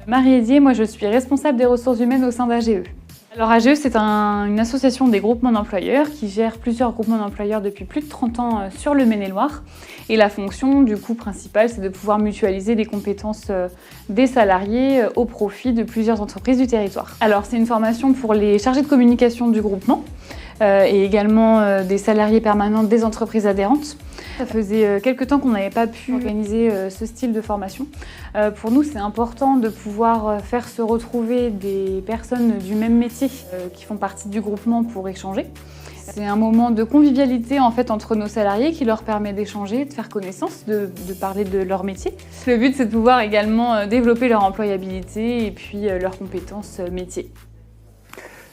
Marie Hédier, moi je suis responsable des ressources humaines au sein d'AGE. Alors AGE, c'est une association des groupements d'employeurs qui gère plusieurs groupements d'employeurs depuis plus de 30 ans sur le Maine-et-Loire. Et la fonction du coup principale, c'est de pouvoir mutualiser les compétences des salariés au profit de plusieurs entreprises du territoire. Alors c'est une formation pour les chargés de communication du groupement et également des salariés permanents des entreprises adhérentes. Ça faisait quelques temps qu'on n'avait pas pu organiser ce style de formation. Pour nous, c'est important de pouvoir faire se retrouver des personnes du même métier qui font partie du groupement pour échanger. C'est un moment de convivialité en fait entre nos salariés qui leur permet d'échanger, de faire connaissance, de parler de leur métier. Le but, c'est de pouvoir également développer leur employabilité et puis leurs compétences métiers.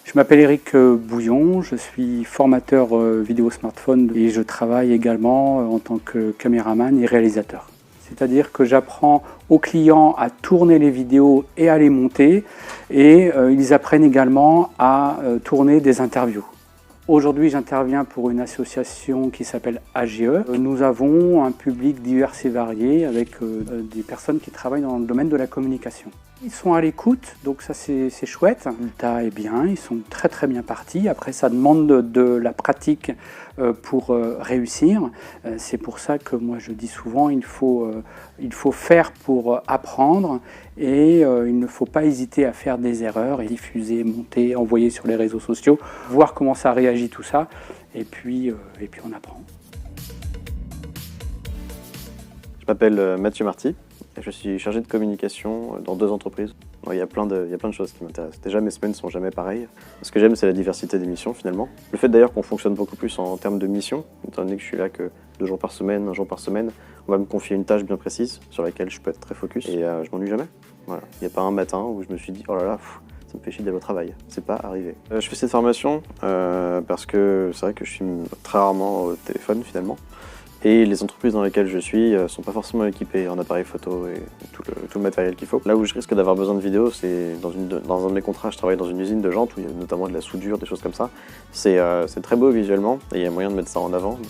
Je m'appelle Éric Bouillon, je suis formateur vidéo smartphone et je travaille également en tant que caméraman et réalisateur. C'est-à-dire que j'apprends aux clients à tourner les vidéos et à les monter et ils apprennent également à tourner des interviews. Aujourd'hui, j'interviens pour une association qui s'appelle AGE. Nous avons un public divers et varié avec des personnes qui travaillent dans le domaine de la communication. Ils sont à l'écoute, donc ça c'est chouette. Le résultat est bien, ils sont très bien partis. Après, ça demande de la pratique pour réussir. C'est pour ça que moi je dis souvent, il faut faire pour apprendre et il ne faut pas hésiter à faire des erreurs et diffuser, monter, envoyer sur les réseaux sociaux, voir comment ça réagit tout ça et puis on apprend. Je m'appelle Mathieu Marty. Je suis chargé de communication dans 2 entreprises. Il y a plein de choses qui m'intéressent. Déjà, mes semaines ne sont jamais pareilles. Ce que j'aime, c'est la diversité des missions, finalement. Le fait d'ailleurs qu'on fonctionne beaucoup plus en termes de missions, étant donné que je suis là que 2 jours par semaine, 1 jour par semaine, on va me confier une tâche bien précise sur laquelle je peux être très focus et je m'ennuie jamais. Voilà. Il n'y a pas un matin où je me suis dit « Oh là là, ça me fait chier d'aller au travail ». C'est pas arrivé. Je fais cette formation parce que c'est vrai que je suis très rarement au téléphone, finalement. Et les entreprises dans lesquelles je suis ne sont pas forcément équipées en appareil photo et tout le matériel qu'il faut. Là où je risque d'avoir besoin de vidéo, c'est dans un de mes contrats, je travaille dans une usine de jantes où il y a notamment de la soudure, des choses comme ça. C'est très beau visuellement et il y a moyen de mettre ça en avant.